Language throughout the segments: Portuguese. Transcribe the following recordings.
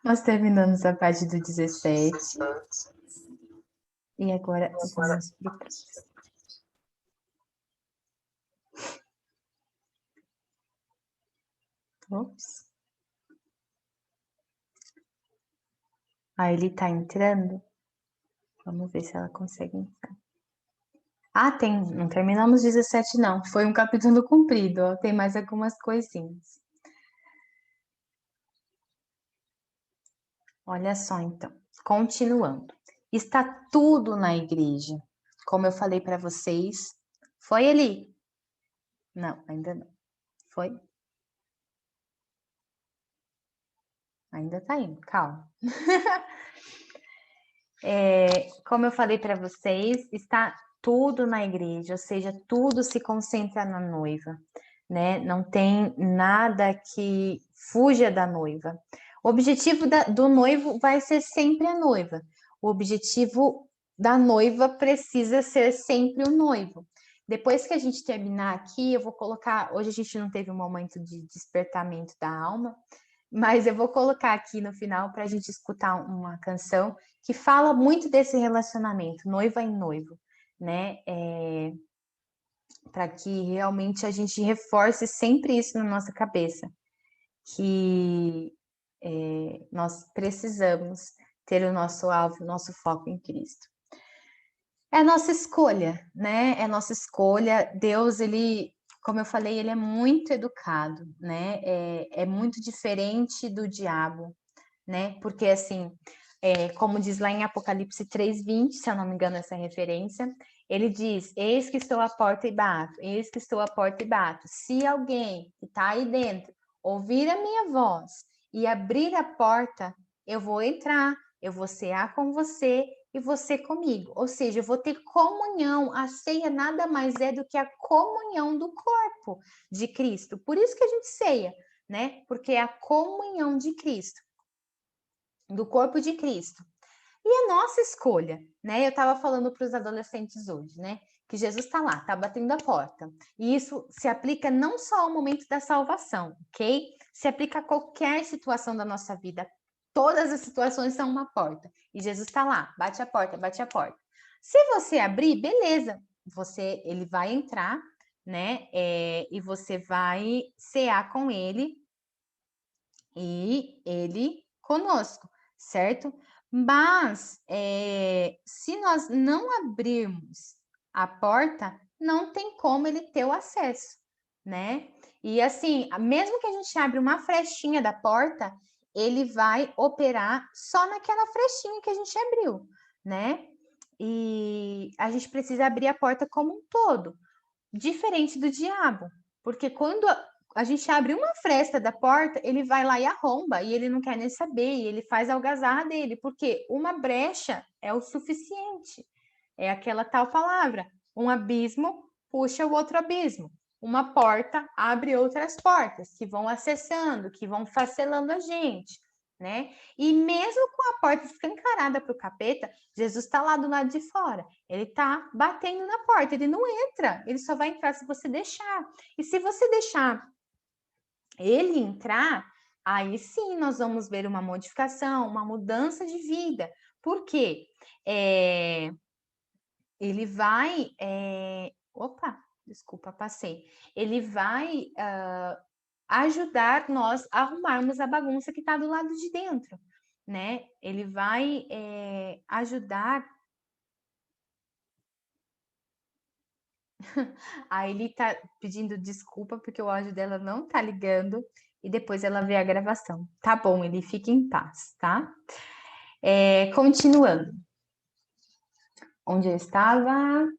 Nós terminamos a parte do 17 e agora vamos para o próximo. Ops. Ele está entrando. Vamos ver se ela consegue entrar. Não terminamos 17 não. Foi um capítulo comprido, ó. Tem mais algumas coisinhas. Olha só, então. Continuando. Está tudo na igreja. Como eu falei para vocês. Foi ali? Não, ainda não. Foi? Ainda tá indo, calma. Como eu falei para vocês, está tudo na igreja, ou seja, tudo se concentra na noiva, né? Não tem nada que fuja da noiva. O objetivo do noivo vai ser sempre a noiva. O objetivo da noiva precisa ser sempre o noivo. Depois que a gente terminar aqui, eu vou colocar. Hoje a gente não teve um momento de despertamento da alma, mas eu vou colocar aqui no final para a gente escutar uma canção que fala muito desse relacionamento, noiva e noivo, né? Para que realmente a gente reforce sempre isso na nossa cabeça, que nós precisamos ter o nosso alvo, o nosso foco em Cristo. É a nossa escolha, né? É a nossa escolha. Deus, como eu falei, ele é muito educado, né? É muito diferente do diabo, né? Porque assim, como diz lá em Apocalipse 3:20, se eu não me engano essa referência, ele diz: Eis que estou à porta e bato, eis que estou à porta e bato. Se alguém que está aí dentro ouvir a minha voz e abrir a porta, eu vou entrar, eu vou cear com você e você comigo. Ou seja, eu vou ter comunhão. A ceia nada mais é do que a comunhão do corpo de Cristo. Por isso que a gente ceia, né? Porque é a comunhão de Cristo, do corpo de Cristo. E a nossa escolha, né? Eu estava falando para os adolescentes hoje, né? Que Jesus está lá, está batendo a porta. E isso se aplica não só ao momento da salvação, ok? Se aplica a qualquer situação da nossa vida. Todas as situações são uma porta. E Jesus está lá, bate a porta, bate a porta. Se você abrir, beleza. Ele vai entrar, né? E você vai cear com ele e ele conosco, certo? Mas se nós não abrirmos a porta, não tem como ele ter o acesso, né? E assim, mesmo que a gente abra uma frechinha da porta, ele vai operar só naquela frechinha que a gente abriu, né? E a gente precisa abrir a porta como um todo, diferente do diabo, porque quando a gente abre uma fresta da porta, ele vai lá e arromba, e ele não quer nem saber, e ele faz a algazarra dele, porque uma brecha é o suficiente. É aquela tal palavra, um abismo puxa o outro abismo. Uma porta abre outras portas, que vão acessando, que vão facelando a gente, né? E mesmo com a porta escancarada para o capeta, Jesus está lá do lado de fora. Ele está batendo na porta, ele não entra, ele só vai entrar se você deixar. E se você deixar ele entrar, aí sim nós vamos ver uma modificação, uma mudança de vida. Por quê? Ele vai. Opa, desculpa, passei. Ele vai ajudar nós a arrumarmos a bagunça que está do lado de dentro, né? Ele vai ajudar. Aí ele tá pedindo desculpa porque o áudio dela não tá ligando e depois ela vê a gravação. Tá bom, ele fica em paz, tá? Continuando. Onde eu estava?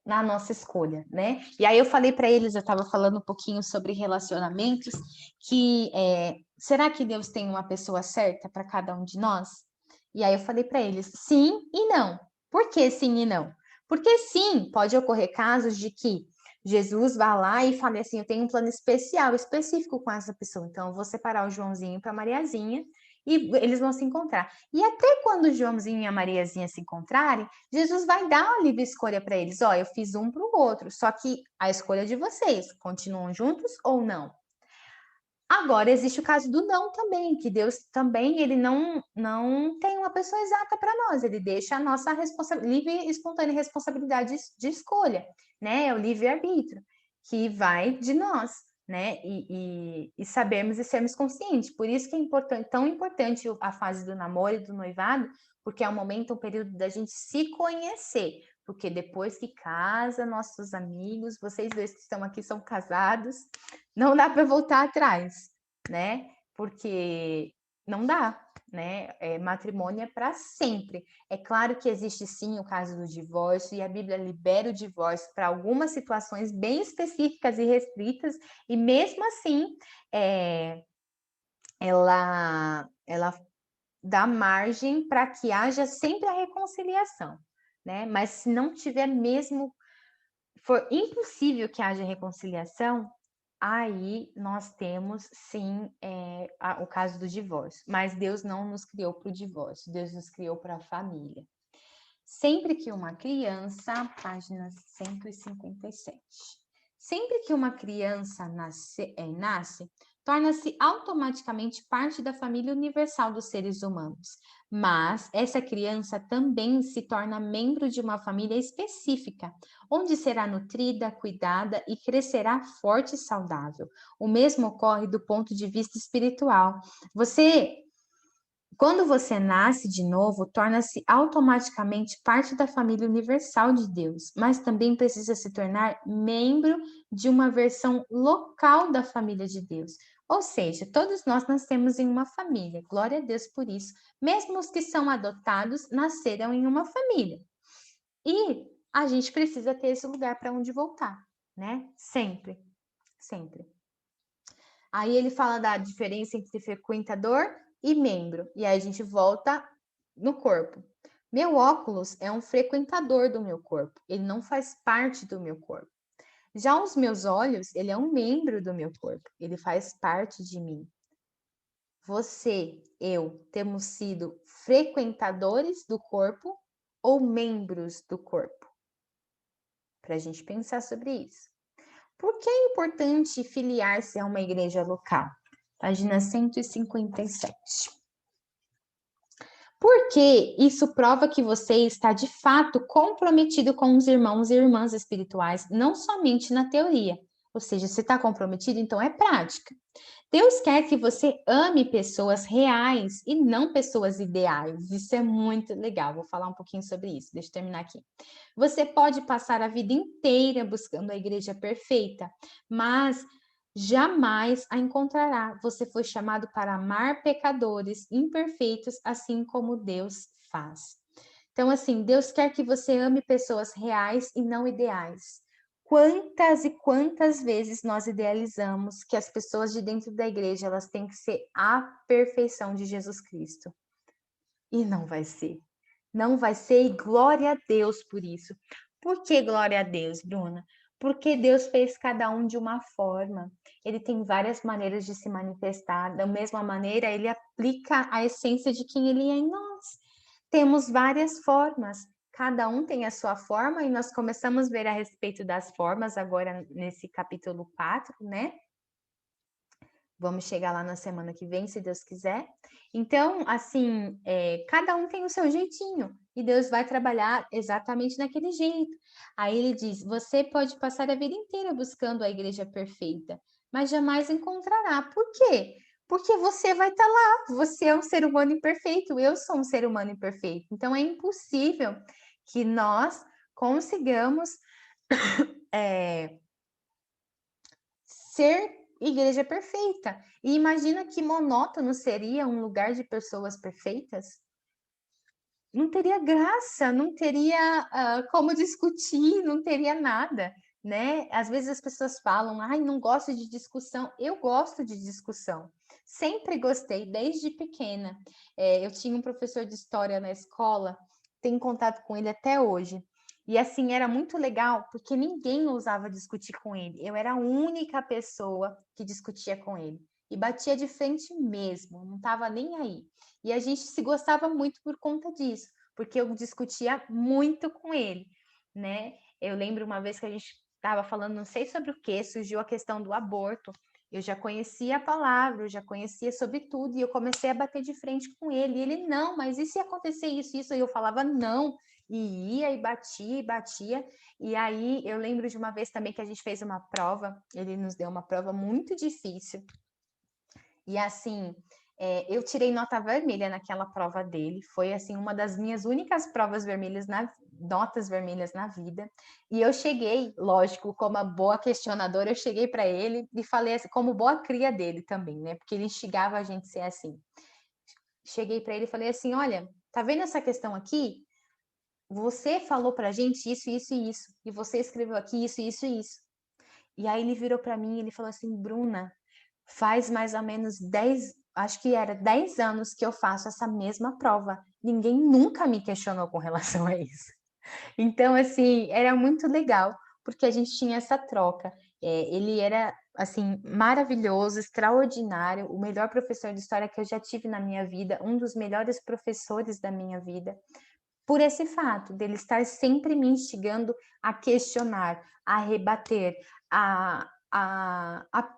Na nossa escolha, né? E aí eu falei para eles, eu estava falando um pouquinho sobre relacionamentos, que será que Deus tem uma pessoa certa para cada um de nós? E aí eu falei para eles, sim e não. Por que sim e não? Porque sim, pode ocorrer casos de que Jesus vá lá e fale assim, eu tenho um plano especial, específico com essa pessoa, então eu vou separar o Joãozinho para a Mariazinha e eles vão se encontrar. E até quando o Joãozinho e a Mariazinha se encontrarem, Jesus vai dar uma livre escolha para eles. Ó, eu fiz um para o outro, só que a escolha é de vocês. Continuam juntos ou não? Agora, existe o caso do não também, que Deus também, ele não tem uma pessoa exata para nós, ele deixa a nossa livre e espontânea responsabilidade de escolha, né? É o livre-arbítrio, que vai de nós, né? E sabermos e sermos conscientes. Por isso que é importante, tão importante a fase do namoro e do noivado, porque é um momento, um período da gente se conhecer. Porque depois que casa, nossos amigos, vocês dois que estão aqui são casados, não dá para voltar atrás, né? Porque não dá, né? Matrimônio é para sempre. É claro que existe sim o caso do divórcio, e a Bíblia libera o divórcio para algumas situações bem específicas e restritas, e mesmo assim, ela dá margem para que haja sempre a reconciliação, né? Mas se não tiver mesmo, for impossível que haja reconciliação, aí nós temos sim o caso do divórcio. Mas Deus não nos criou para o divórcio, Deus nos criou para a família. Sempre que uma criança, página 157. Sempre que uma criança nasce, torna-se automaticamente parte da família universal dos seres humanos. Mas essa criança também se torna membro de uma família específica, onde será nutrida, cuidada e crescerá forte e saudável. O mesmo ocorre do ponto de vista espiritual. Quando você nasce de novo, torna-se automaticamente parte da família universal de Deus, mas também precisa se tornar membro de uma versão local da família de Deus. Ou seja, todos nós nascemos em uma família, glória a Deus por isso. Mesmo os que são adotados nasceram em uma família. E a gente precisa ter esse lugar para onde voltar, né? Sempre, sempre. Aí ele fala da diferença entre frequentador e membro. E aí a gente volta no corpo. Meu óculos é um frequentador do meu corpo. Ele não faz parte do meu corpo. Já os meus olhos, ele é um membro do meu corpo. Ele faz parte de mim. Você, eu, temos sido frequentadores do corpo ou membros do corpo? Para a gente pensar sobre isso. Por que é importante filiar-se a uma igreja local? Página 157. Porque isso prova que você está de fato comprometido com os irmãos e irmãs espirituais, não somente na teoria. Ou seja, você está comprometido, então é prática. Deus quer que você ame pessoas reais e não pessoas ideais. Isso é muito legal. Vou falar um pouquinho sobre isso. Deixa eu terminar aqui. Você pode passar a vida inteira buscando a igreja perfeita, mas jamais a encontrará. Você foi chamado para amar pecadores imperfeitos, assim como Deus faz. Então, assim, Deus quer que você ame pessoas reais e não ideais. Quantas e quantas vezes nós idealizamos que as pessoas de dentro da igreja elas têm que ser a perfeição de Jesus Cristo? E não vai ser. Não vai ser, e glória a Deus por isso. Por que glória a Deus, Bruna? Porque Deus fez cada um de uma forma. Ele tem várias maneiras de se manifestar. Da mesma maneira, ele aplica a essência de quem ele é em nós. Temos várias formas. Cada um tem a sua forma, e nós começamos a ver a respeito das formas agora nesse capítulo 4, né? Vamos chegar lá na semana que vem, se Deus quiser. Então, assim, cada um tem o seu jeitinho e Deus vai trabalhar exatamente naquele jeito. Aí ele diz: você pode passar a vida inteira buscando a igreja perfeita, mas jamais encontrará. Por quê? Porque você vai estar lá. Você é um ser humano imperfeito, eu sou um ser humano imperfeito. Então, é impossível que nós consigamos ser igreja perfeita. E imagina que monótono seria um lugar de pessoas perfeitas. Não teria graça, não teria como discutir, não teria nada, né? Às vezes as pessoas falam, ai, não gosto de discussão. Eu gosto de discussão. Sempre gostei, desde pequena. Eu tinha um professor de história na escola, tenho contato com ele até hoje. E assim, era muito legal, porque ninguém ousava discutir com ele. Eu era a única pessoa que discutia com ele. E batia de frente mesmo, não estava nem aí. E a gente se gostava muito por conta disso, porque eu discutia muito com ele, né? Eu lembro uma vez que a gente estava falando, não sei sobre o que, surgiu a questão do aborto. Eu já conhecia a palavra, eu já conhecia sobre tudo, e eu comecei a bater de frente com ele. E ele, não, mas e se acontecer isso, isso? E eu falava, não, e ia, e batia, e batia. E aí, eu lembro de uma vez também que a gente fez uma prova, ele nos deu uma prova muito difícil. E assim, eu tirei nota vermelha naquela prova dele. Foi assim uma das minhas únicas provas vermelhas notas vermelhas na vida. E eu cheguei, lógico, como a boa questionadora, eu cheguei para ele e falei assim, como boa cria dele também, né? Porque ele instigava a gente a ser assim. Cheguei para ele e falei assim: olha, tá vendo essa questão aqui? Você falou pra gente isso, isso e isso. E você escreveu aqui isso, isso e isso. E aí ele virou para mim e ele falou assim: Bruna, faz mais ou menos 10, acho que era 10 anos que eu faço essa mesma prova. Ninguém nunca me questionou com relação a isso. Então, assim, era muito legal, porque a gente tinha essa troca. Ele era, assim, maravilhoso, extraordinário, o melhor professor de história que eu já tive na minha vida, um dos melhores professores da minha vida, por esse fato dele estar sempre me instigando a questionar, a rebater, a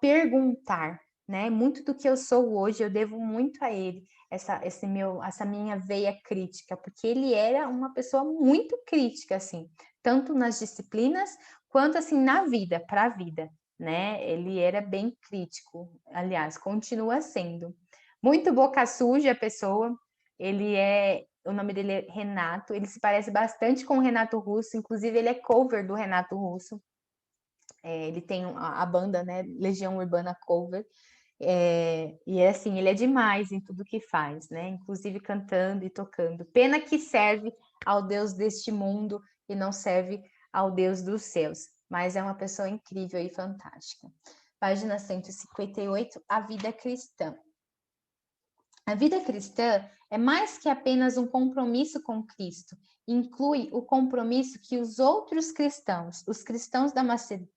perguntar, né? Muito do que eu sou hoje eu devo muito a ele, essa minha veia crítica, porque ele era uma pessoa muito crítica, assim, tanto nas disciplinas quanto assim na vida, para a vida, né? Ele era bem crítico, aliás, continua sendo. Muito boca suja a pessoa, o nome dele é Renato, ele se parece bastante com o Renato Russo, inclusive ele é cover do Renato Russo. Ele tem a banda, né, Legião Urbana Cover, e assim, ele é demais em tudo que faz, né, inclusive cantando e tocando. Pena que serve ao Deus deste mundo e não serve ao Deus dos céus, mas é uma pessoa incrível e fantástica. Página 158, a vida cristã. A vida cristã é mais que apenas um compromisso com Cristo. Inclui o compromisso que os outros cristãos, os cristãos da Macedônia,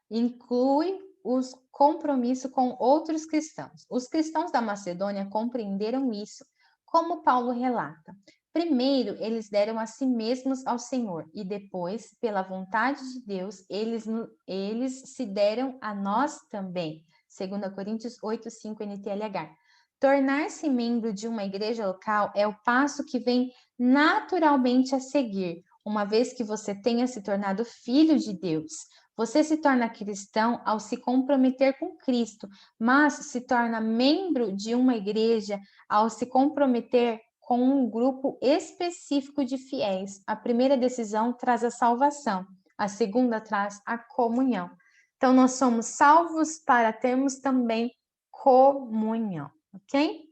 inclui os compromisso com outros cristãos. Os cristãos da Macedônia compreenderam isso, como Paulo relata. Primeiro, eles deram a si mesmos ao Senhor, e depois, pela vontade de Deus, eles se deram a nós também. 2 Coríntios 8, 5 NTLH. Tornar-se membro de uma igreja local é o passo que vem naturalmente a seguir, uma vez que você tenha se tornado filho de Deus. Você se torna cristão ao se comprometer com Cristo, mas se torna membro de uma igreja ao se comprometer com um grupo específico de fiéis. A primeira decisão traz a salvação, a segunda traz a comunhão. Então, nós somos salvos para termos também comunhão. Ok?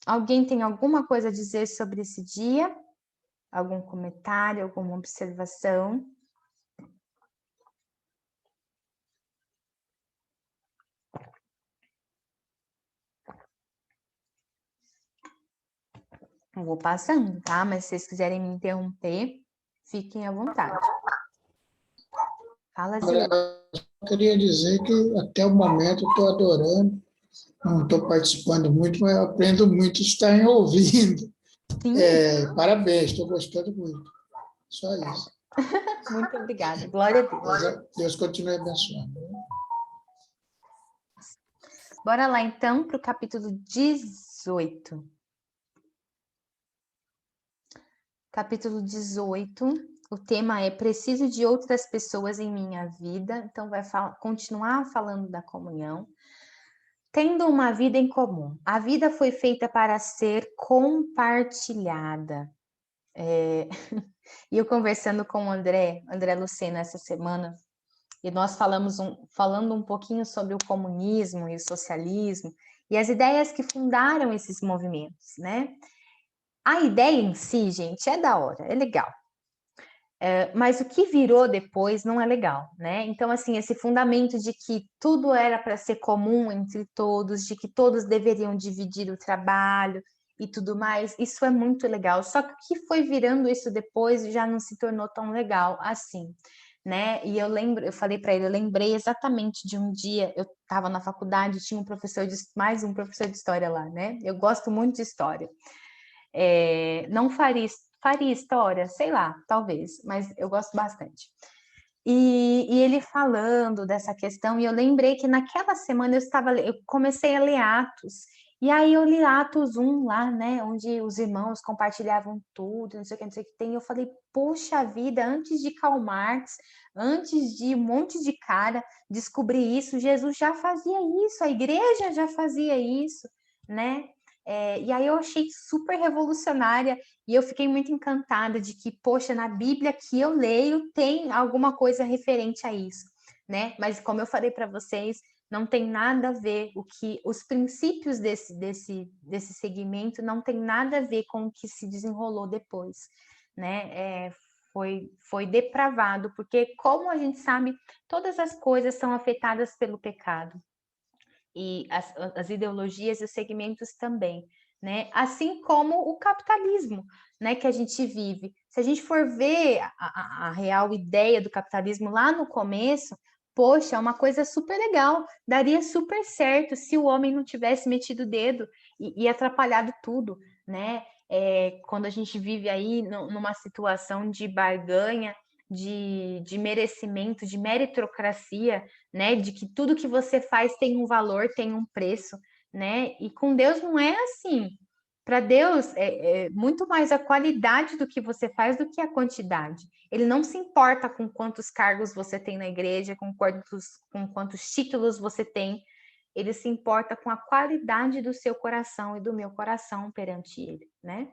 Alguém tem alguma coisa a dizer sobre esse dia? Algum comentário, alguma observação? Eu vou passando, tá? Mas se vocês quiserem me interromper, fiquem à vontade. Fala, Zil. Eu queria dizer que até o momento estou adorando. Não estou participando muito, mas eu aprendo muito estar ouvindo. Parabéns, estou gostando muito. Só isso. Muito obrigada. Glória a Deus. Deus continue abençoando. Bora lá, então, para o capítulo 18. Capítulo 18. O tema é Preciso de outras pessoas em minha vida. Então, vai continuar falando da comunhão. Tendo uma vida em comum. A vida foi feita para ser compartilhada. E eu conversando com o André Lucena essa semana, e nós falando um pouquinho sobre o comunismo e o socialismo, e as ideias que fundaram esses movimentos, né? A ideia em si, gente, é da hora, é legal. Mas o que virou depois não é legal, né? Então, assim, esse fundamento de que tudo era para ser comum entre todos, de que todos deveriam dividir o trabalho e tudo mais, isso é muito legal. Só que o que foi virando isso depois já não se tornou tão legal assim, né? E eu falei para ele, eu lembrei exatamente de um dia, eu estava na faculdade, tinha mais um professor de história lá, né? Eu gosto muito de história. Não faria história, sei lá, talvez, mas eu gosto bastante. E ele falando dessa questão, e eu lembrei que naquela semana eu comecei a ler Atos, e aí eu li Atos 1 lá, né, onde os irmãos compartilhavam tudo, não sei o que, não sei o que tem, e eu falei, poxa vida, antes de Karl Marx, antes de um monte de cara descobrir isso, Jesus já fazia isso, a igreja já fazia isso, né? E aí eu achei super revolucionária e eu fiquei muito encantada de que, poxa, na Bíblia que eu leio tem alguma coisa referente a isso, né? Mas como eu falei para vocês, não tem nada a ver os princípios desse segmento não tem nada a ver com o que se desenrolou depois, né? Foi depravado, porque como a gente sabe, todas as coisas são afetadas pelo pecado e as ideologias e os segmentos também, né? Assim como o capitalismo, né, que a gente vive. Se a gente for ver a real ideia do capitalismo lá no começo, poxa, é uma coisa super legal, daria super certo se o homem não tivesse metido o dedo e atrapalhado tudo, né? Quando a gente vive aí numa situação de barganha, de merecimento, de meritocracia, né? De que tudo que você faz tem um valor, tem um preço, né? E com Deus não é assim. Para Deus é muito mais a qualidade do que você faz do que a quantidade. Ele não se importa com quantos cargos você tem na igreja, com quantos títulos você tem. Ele se importa com a qualidade do seu coração e do meu coração perante ele, né?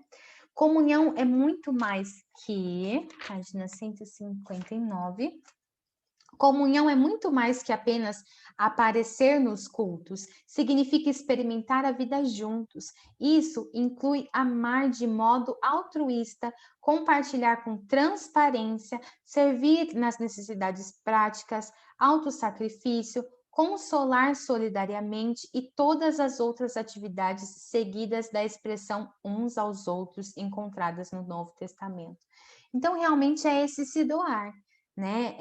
Comunhão é muito mais que, página 159. Comunhão é muito mais que apenas aparecer nos cultos, significa experimentar a vida juntos. Isso inclui amar de modo altruísta, compartilhar com transparência, servir nas necessidades práticas, autossacrifício, consolar solidariamente e todas as outras atividades seguidas da expressão uns aos outros encontradas no Novo Testamento. Então, realmente é esse se doar, né?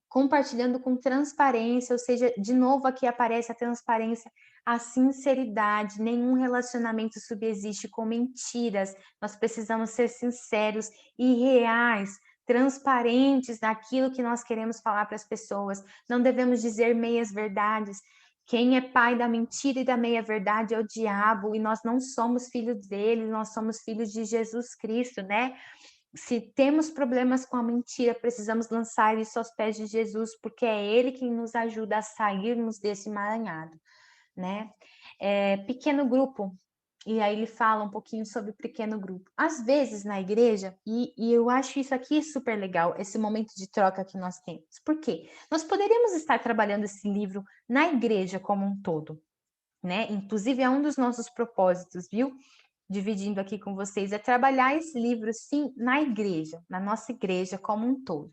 Compartilhando com transparência, ou seja, de novo aqui aparece a transparência, a sinceridade, nenhum relacionamento subsiste com mentiras, nós precisamos ser sinceros e reais, transparentes naquilo que nós queremos falar para as pessoas, não devemos dizer meias verdades. Quem é pai da mentira e da meia-verdade é o diabo, e nós não somos filhos dele, nós somos filhos de Jesus Cristo, né? Se temos problemas com a mentira, precisamos lançar isso aos pés de Jesus, porque é Ele quem nos ajuda a sairmos desse emaranhado, né? Pequeno grupo, e aí ele fala um pouquinho sobre pequeno grupo. Às vezes na igreja, e eu acho isso aqui super legal, esse momento de troca que nós temos. Por quê? Nós poderíamos estar trabalhando esse livro na igreja como um todo, né? Inclusive é um dos nossos propósitos, viu? Dividindo aqui com vocês, é trabalhar esse livro, sim, na igreja, na nossa igreja como um todo.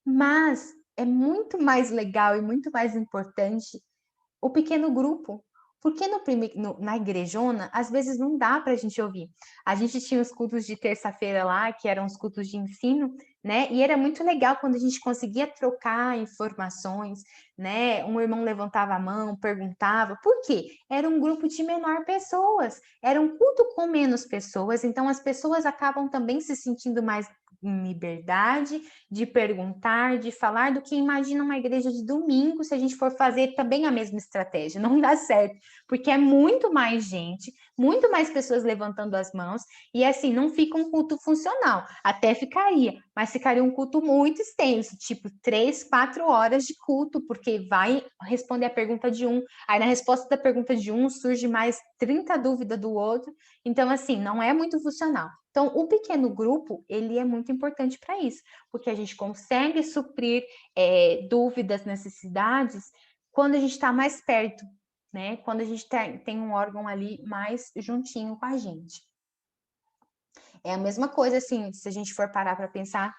Mas é muito mais legal e muito mais importante o pequeno grupo, porque na igrejona, às vezes não dá para a gente ouvir. A gente tinha os cultos de terça-feira lá, que eram os cultos de ensino, né? E era muito legal quando a gente conseguia trocar informações, né? Um irmão levantava a mão, perguntava. Por quê? Era um grupo de menor pessoas, era um culto com menos pessoas, então as pessoas acabam também se sentindo mais em liberdade de perguntar, de falar, do que imagina uma igreja de domingo, se a gente for fazer também a mesma estratégia. Não dá certo, porque é muito mais gente, muito mais pessoas levantando as mãos, e assim, não fica um culto funcional. Até ficaria, mas ficaria um culto muito extenso, tipo 3, 4 horas de culto, porque vai responder a pergunta de um, aí na resposta da pergunta de um surge mais 30 dúvidas do outro, então assim, não é muito funcional. Então, o pequeno grupo, ele é muito importante para isso, porque a gente consegue suprir dúvidas, necessidades, quando a gente está mais perto, né? Quando a gente tem um órgão ali mais juntinho com a gente. É a mesma coisa, assim, se a gente for parar para pensar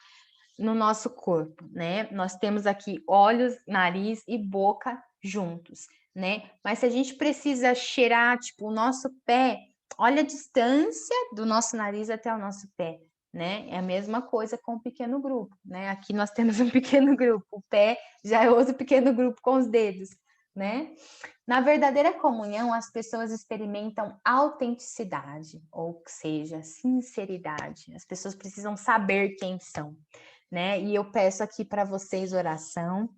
no nosso corpo, né? Nós temos aqui olhos, nariz e boca juntos, né? Mas se a gente precisa cheirar, tipo, o nosso pé, olha a distância do nosso nariz até o nosso pé, né? É a mesma coisa com o pequeno grupo, né? Aqui nós temos um pequeno grupo, o pé já é outro pequeno grupo com os dedos, né? Na verdadeira comunhão, as pessoas experimentam autenticidade, ou seja, sinceridade. As pessoas precisam saber quem são, né? E eu peço aqui para vocês oração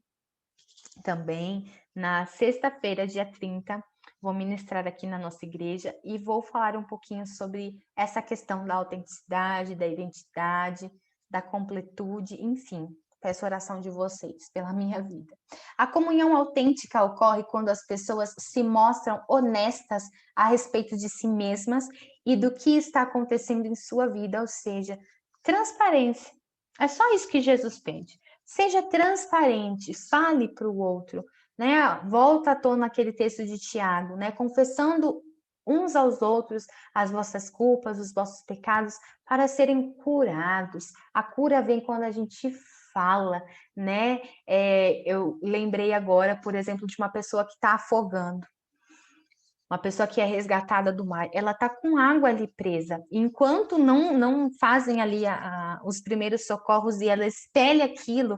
também. Na sexta-feira, dia 30, vou ministrar aqui na nossa igreja e vou falar um pouquinho sobre essa questão da autenticidade, da identidade, da completude, enfim. Peço oração de vocês pela minha vida. A comunhão autêntica ocorre quando as pessoas se mostram honestas a respeito de si mesmas e do que está acontecendo em sua vida, ou seja, transparência. É só isso que Jesus pede. Seja transparente, fale para o outro, né? Volta à tona aquele texto de Tiago, né? Confessando uns aos outros as vossas culpas, os vossos pecados, para serem curados. A cura vem quando a gente fala, né? Eu lembrei agora, por exemplo, de uma pessoa que está afogando. Uma pessoa que é resgatada do mar, ela está com água ali presa. Enquanto não fazem ali os primeiros socorros e ela expele aquilo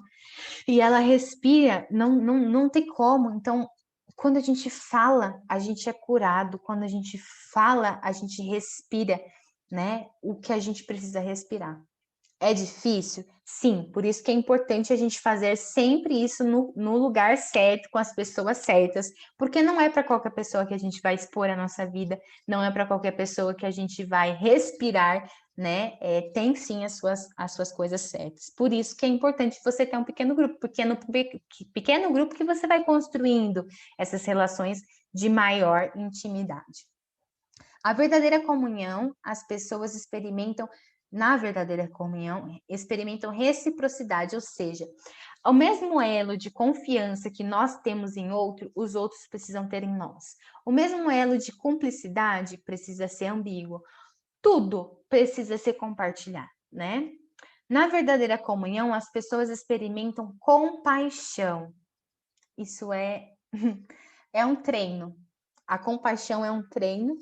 e ela respira, não tem como. Então, quando a gente fala, a gente é curado. Quando a gente fala, a gente respira, né? O que a gente precisa respirar. É difícil? Sim, por isso que é importante a gente fazer sempre isso no lugar certo, com as pessoas certas, porque não é para qualquer pessoa que a gente vai expor a nossa vida, não é para qualquer pessoa que a gente vai respirar, né? Tem sim as suas coisas certas. Por isso que é importante você ter um pequeno grupo, porque é no pequeno grupo que você vai construindo essas relações de maior intimidade. A verdadeira comunhão, as pessoas experimentam na verdadeira comunhão, experimentam reciprocidade, ou seja, o mesmo elo de confiança que nós temos em outro, os outros precisam ter em nós. O mesmo elo de cumplicidade precisa ser ambíguo. Tudo precisa ser compartilhado, né? Na verdadeira comunhão, as pessoas experimentam compaixão. Isso é um treino. A compaixão é um treino,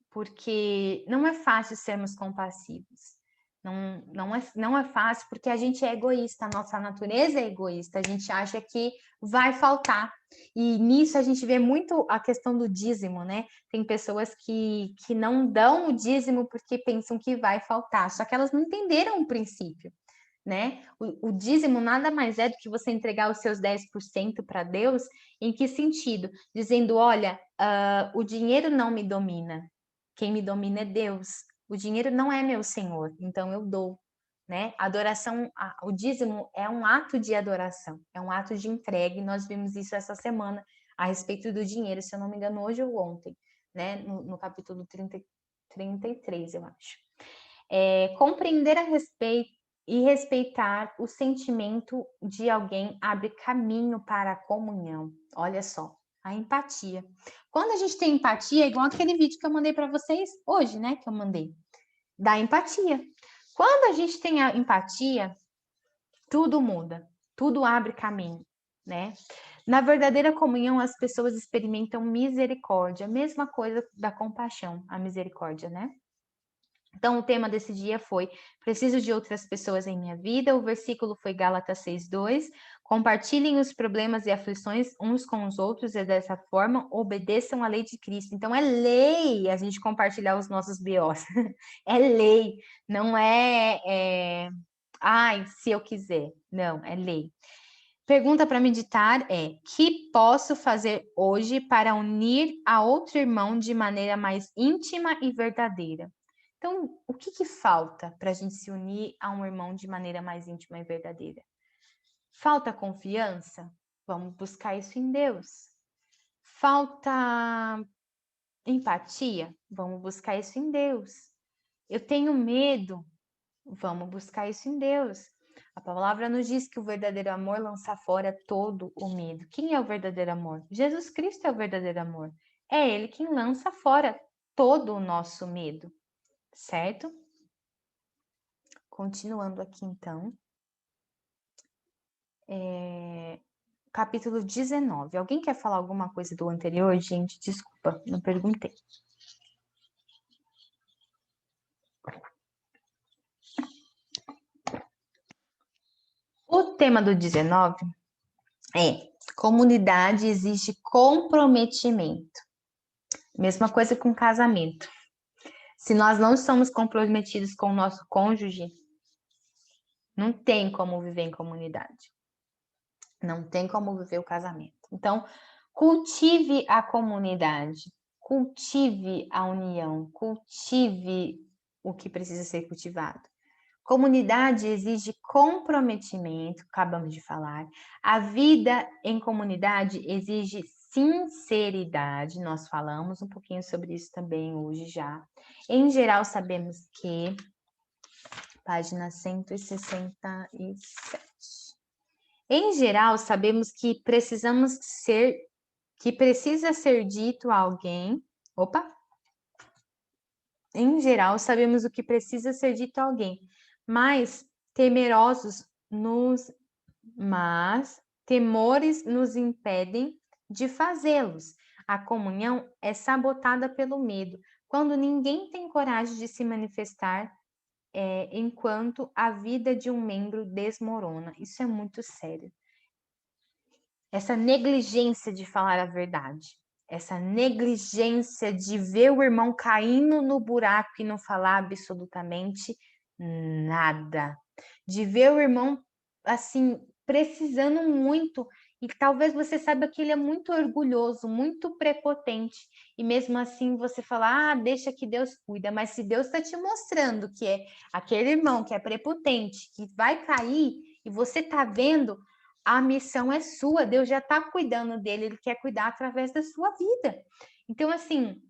porque não é fácil sermos compassivos. Não é fácil porque a gente é egoísta, a nossa natureza é egoísta, a gente acha que vai faltar. E nisso a gente vê muito a questão do dízimo, né? Tem pessoas que não dão o dízimo porque pensam que vai faltar, só que elas não entenderam o princípio, né? O dízimo nada mais é do que você entregar os seus 10% para Deus. Em que sentido? Dizendo, olha, o dinheiro não me domina, quem me domina é Deus. O dinheiro não é meu senhor, então eu dou, né? Adoração, o dízimo é um ato de adoração, é um ato de entrega, e nós vimos isso essa semana a respeito do dinheiro, se eu não me engano, hoje ou ontem, né? No capítulo 33, eu acho. Compreender a respeito e respeitar o sentimento de alguém abre caminho para a comunhão. Olha só, a empatia. Quando a gente tem empatia, é igual aquele vídeo que eu mandei para vocês hoje, né? Que eu mandei, da empatia. Quando a gente tem a empatia, tudo muda, tudo abre caminho, né? Na verdadeira comunhão, as pessoas experimentam misericórdia, a mesma coisa da compaixão, a misericórdia, né? Então, o tema desse dia foi: preciso de outras pessoas em minha vida. O versículo foi Gálatas 6:2. Compartilhem os problemas e aflições uns com os outros e dessa forma obedeçam à lei de Cristo. Então, é lei a gente compartilhar os nossos BOs. É lei, não ai, se eu quiser. Não, é lei. Pergunta para meditar é: que posso fazer hoje para unir a outro irmão de maneira mais íntima e verdadeira? Então, o que falta para a gente se unir a um irmão de maneira mais íntima e verdadeira? Falta confiança? Vamos buscar isso em Deus. Falta empatia? Vamos buscar isso em Deus. Eu tenho medo? Vamos buscar isso em Deus. A palavra nos diz que o verdadeiro amor lança fora todo o medo. Quem é o verdadeiro amor? Jesus Cristo é o verdadeiro amor. É Ele quem lança fora todo o nosso medo. Certo? Continuando aqui, então. Capítulo 19. Alguém quer falar alguma coisa do anterior? Gente, desculpa, não perguntei. O tema do 19 é: comunidade exige comprometimento. Mesma coisa com casamento. Se nós não estamos comprometidos com o nosso cônjuge, Não tem como viver em comunidade. Não tem como viver o casamento. Então, cultive a comunidade, cultive a união, cultive o que precisa ser cultivado. Comunidade exige comprometimento, acabamos de falar. A vida em comunidade exige sinceridade, nós falamos um pouquinho sobre isso também hoje já. Em geral, sabemos que, página 167. Em geral, sabemos que precisa ser dito a alguém. Opa! Em geral, sabemos o que precisa ser dito a alguém, mas temores nos impedem de fazê-los. A comunhão é sabotada pelo medo, quando ninguém tem coragem de se manifestar, enquanto a vida de um membro desmorona. Isso é muito sério. Essa negligência de falar a verdade, essa negligência de ver o irmão caindo no buraco e não falar absolutamente nada, de ver o irmão assim precisando muito, e talvez você saiba que ele é muito orgulhoso, muito prepotente, e mesmo assim você fala, deixa que Deus cuida, mas se Deus está te mostrando que é aquele irmão que é prepotente, que vai cair, e você está vendo, a missão é sua, Deus já está cuidando dele, ele quer cuidar através da sua vida. Então, assim,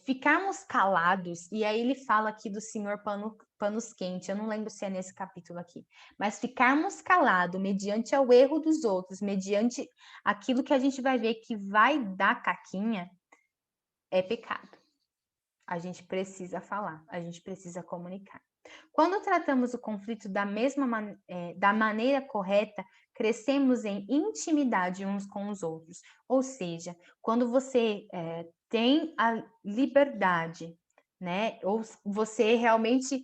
ficarmos calados, e aí ele fala aqui do Senhor panos quentes, eu não lembro se é nesse capítulo aqui, mas ficarmos calados mediante ao erro dos outros, mediante aquilo que a gente vai ver que vai dar caquinha, é pecado. A gente precisa falar, a gente precisa comunicar. Quando tratamos o conflito da maneira correta, crescemos em intimidade uns com os outros. Ou seja, quando você tem a liberdade, né? Ou você realmente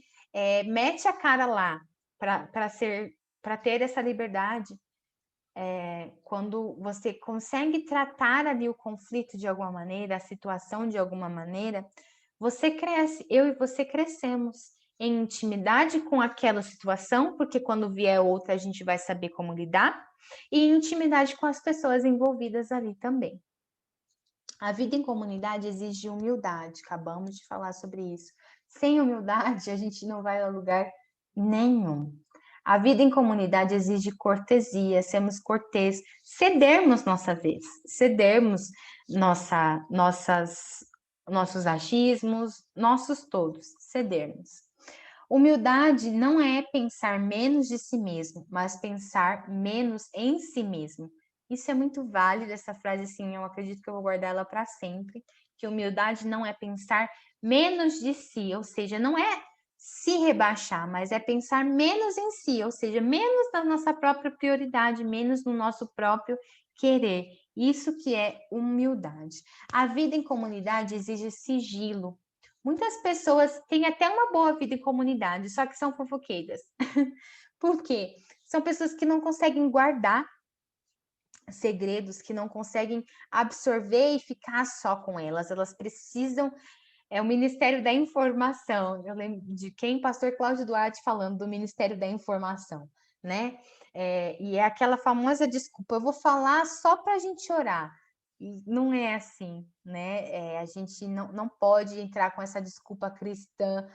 mete a cara lá para ter essa liberdade, quando você consegue tratar ali o conflito de alguma maneira, a situação de alguma maneira, você cresce, eu e você crescemos em intimidade com aquela situação, porque quando vier outra a gente vai saber como lidar, e em intimidade com as pessoas envolvidas ali também. A vida em comunidade exige humildade, acabamos de falar sobre isso. Sem humildade, a gente não vai a lugar nenhum. A vida em comunidade exige cortesia, sermos corteses, cedermos nossa vez, cedermos nossos achismos, nossos todos, cedermos. Humildade não é pensar menos de si mesmo, mas pensar menos em si mesmo. Isso é muito válido, essa frase, assim, eu acredito que eu vou guardar ela para sempre, que humildade não é pensar menos de si, ou seja, não é se rebaixar, mas é pensar menos em si, ou seja, menos na nossa própria prioridade, menos no nosso próprio querer. Isso que é humildade. A vida em comunidade exige sigilo. Muitas pessoas têm até uma boa vida em comunidade, só que são fofoqueiras. Por quê? São pessoas que não conseguem guardar segredos, que não conseguem absorver e ficar só com elas. Elas precisam. É o Ministério da Informação. Eu lembro de quem? Pastor Cláudio Duarte falando do Ministério da Informação, né? E é aquela famosa desculpa, eu vou falar só para a gente orar. E não é assim, né? A gente não pode entrar com essa desculpa cristã,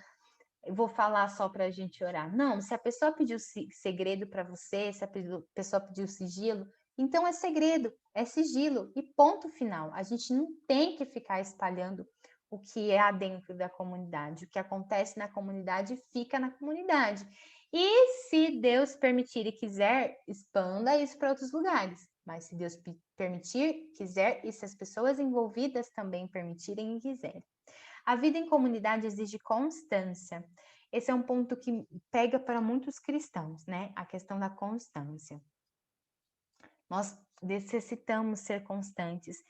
eu vou falar só para a gente orar. Não, se a pessoa pediu segredo para você, se a pessoa pediu sigilo, então é segredo, é sigilo, e ponto final. A gente não tem que ficar espalhando o que é dentro da comunidade. O que acontece na comunidade fica na comunidade. E se Deus permitir e quiser, expanda isso para outros lugares. Mas se Deus permitir, quiser, e se as pessoas envolvidas também permitirem e quiserem. A vida em comunidade exige constância. Esse é um ponto que pega para muitos cristãos, né? A questão da constância. Nós necessitamos ser constantes.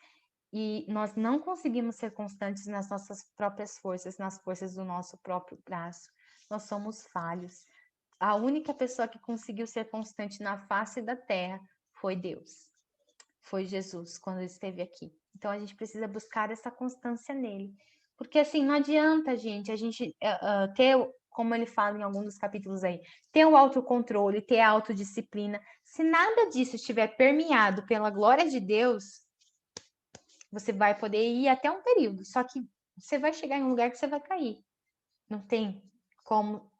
E nós não conseguimos ser constantes nas nossas próprias forças, nas forças do nosso próprio braço. Nós somos falhos. A única pessoa que conseguiu ser constante na face da terra foi Deus. Foi Jesus, quando ele esteve aqui. Então, a gente precisa buscar essa constância nele. Porque, assim, não adianta, gente, a gente ter como ele fala em alguns dos capítulos aí, ter o autocontrole, ter a autodisciplina. Se nada disso estiver permeado pela glória de Deus, você vai poder ir até um período, só que você vai chegar em um lugar que você vai cair. Não tem como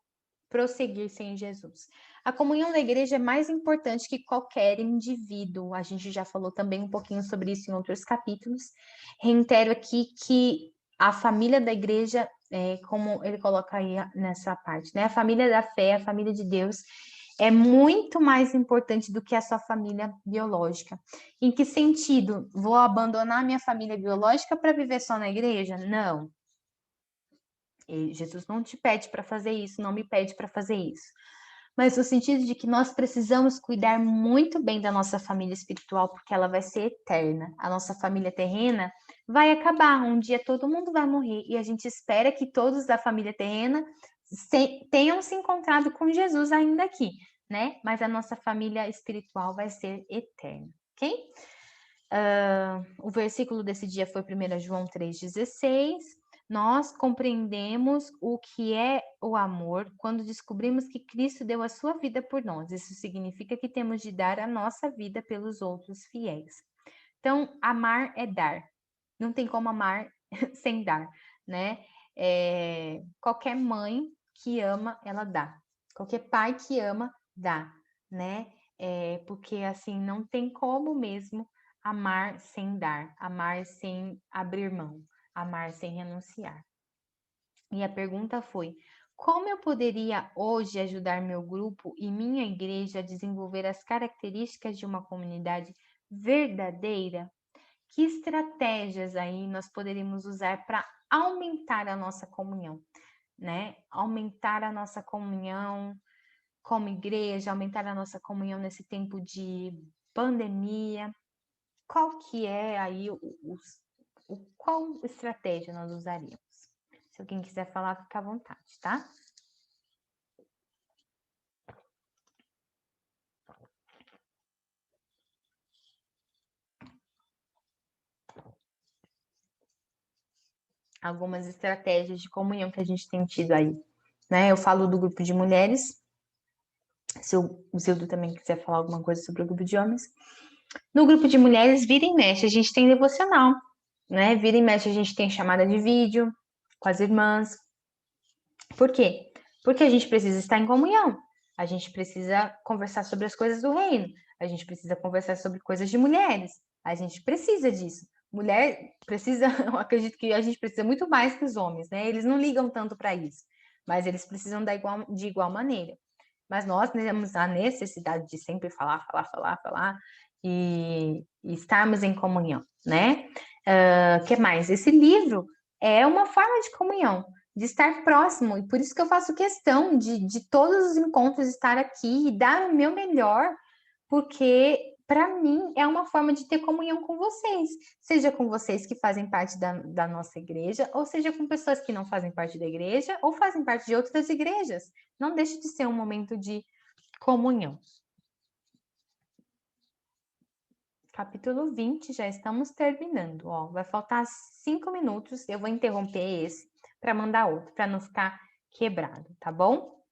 prosseguir sem Jesus. A comunhão da igreja é mais importante que qualquer indivíduo. A gente já falou também um pouquinho sobre isso em outros capítulos. Reitero aqui que a família da igreja, como ele coloca aí nessa parte, né? A família da fé, a família de Deus, é muito mais importante do que a sua família biológica. Em que sentido? Vou abandonar minha família biológica para viver só na igreja? Não. E Jesus não te pede para fazer isso, não me pede para fazer isso. Mas no sentido de que nós precisamos cuidar muito bem da nossa família espiritual, porque ela vai ser eterna. A nossa família terrena vai acabar. Um dia todo mundo vai morrer. E a gente espera que todos da família terrena tenham se encontrado com Jesus ainda aqui, né? Mas a nossa família espiritual vai ser eterna, ok? O versículo desse dia foi 1 João 3,16. Nós compreendemos o que é o amor quando descobrimos que Cristo deu a sua vida por nós. Isso significa que temos de dar a nossa vida pelos outros fiéis. Então, amar é dar. Não tem como amar sem dar, né? Qualquer mãe que ama, ela dá. Qualquer pai que ama, dá, né? Porque, assim, não tem como mesmo amar sem dar, amar sem abrir mão, amar sem renunciar. E a pergunta foi: como eu poderia hoje ajudar meu grupo e minha igreja a desenvolver as características de uma comunidade verdadeira? Que estratégias aí nós poderíamos usar para aumentar a nossa comunhão, né? Aumentar a nossa comunhão como igreja, aumentar a nossa comunhão nesse tempo de pandemia. Qual que é aí qual estratégia nós usaríamos? Se alguém quiser falar, fica à vontade, tá? Algumas estratégias de comunhão que a gente tem tido aí, né? Eu falo do grupo de mulheres. Se o Zildo também quiser falar alguma coisa sobre o grupo de homens. No grupo de mulheres, vira e mexe, a gente tem devocional, né? Vira e mexe, a gente tem chamada de vídeo com as irmãs. Por quê? Porque a gente precisa estar em comunhão. A gente precisa conversar sobre as coisas do reino. A gente precisa conversar sobre coisas de mulheres. A gente precisa disso. Mulher precisa, eu acredito que a gente precisa muito mais que os homens, né? Eles não ligam tanto para isso, mas eles precisam de igual maneira. Mas nós temos a necessidade de sempre falar e estarmos em comunhão, né? Que mais? Esse livro é uma forma de comunhão, de estar próximo, e por isso que eu faço questão de todos os encontros estar aqui e dar o meu melhor, porque para mim é uma forma de ter comunhão com vocês, seja com vocês que fazem parte da nossa igreja, ou seja com pessoas que não fazem parte da igreja, ou fazem parte de outras igrejas. Não deixe de ser um momento de comunhão. Capítulo 20, já estamos terminando. Ó, vai faltar 5 minutos, eu vou interromper esse para mandar outro, para não ficar quebrado, tá bom?